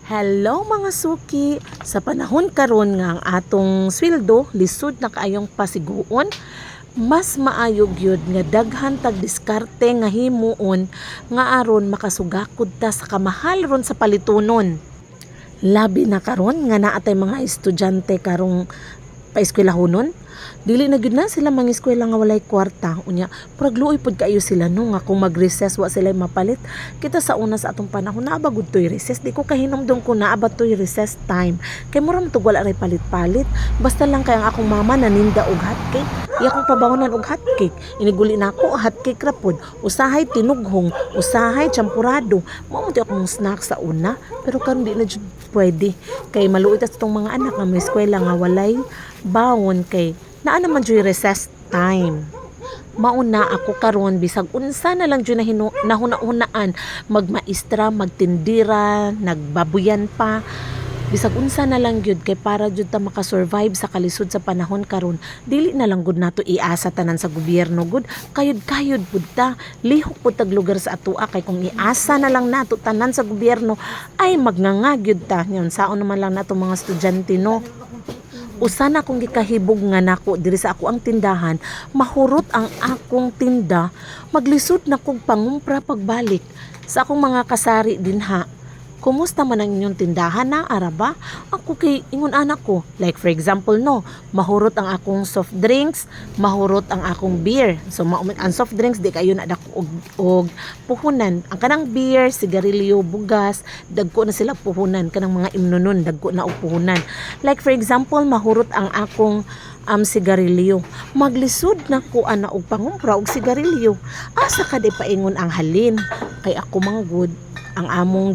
Hello mga suki! Sa panahon karon nga ang atong sweldo lisod na kaayong pasiguon, mas maayo gyud nga daghan tag diskarte nga himuon nga aron makasugakod ta sa kamahal ron sa palitunon. Labi na karon nga naatay mga estudyante karong paeskweelahonon, dili na gyud na sila mangiskwela nga walay kwarta. Unya pragluoy pod kaayo sila no nga kung mag-recess wa sila mapalit. Kita sa una sa atong panahon naaba gud toy recess, di ko kahinomdom ko naaba toy recess time kay mura man tug wala ray palit-palit. Basta lang kay ang akong mama naninda og hotcake, iya kong pabangonan og hotcake, iniguli na ako hotcake ra pod, usahay tinughong, usahay champurado. Mao di akong snack sa una, pero karon di na jud pwede kay maluoy ta sa tong mga anak nga may eskwela nga walay bawon kay naa naman dyo'y recess time. Mauna ako karon bisag unsa na lang dyo nahuna-hunaan, magmaestra, magtindira, nagbabuyan pa, bisag unsa na lang gyud kay para jud ta makasurvive sa kalisod sa panahon karon. Dili na lang gud nato iasa tanan sa gobyerno gud, kayod-kayod pud ta, lihok pud tag lugar sa atoa kay kung iasa na lang nato tanan sa gobyerno ay magnganga gyud ta. Nyon saon naman lang nato mga estudyante no. Usa na akong gikahibog nga nako diri sa ako ang tindahan, mahurot ang akong tinda, maglisod na kog pangumpra pagbalik sa akong mga kasari dinha. Kumusta man ang inyong tindahan na araba? Ako kay ingon anak ko, like for example no, mahurot ang akong soft drinks, mahurot ang akong beer. So ang soft drinks di kayo na dako og puhunan. Ang kanang beer, sigarilyo, bugas, dagko na sila puhunan. Kanang mga imnonon dagko na og puhunan. Like for example, mahurot ang akong sigarilyo. Maglisod na ko ana og pangumpra og sigarilyo. Asa ka di paingon ang halin kay ako manggod ang among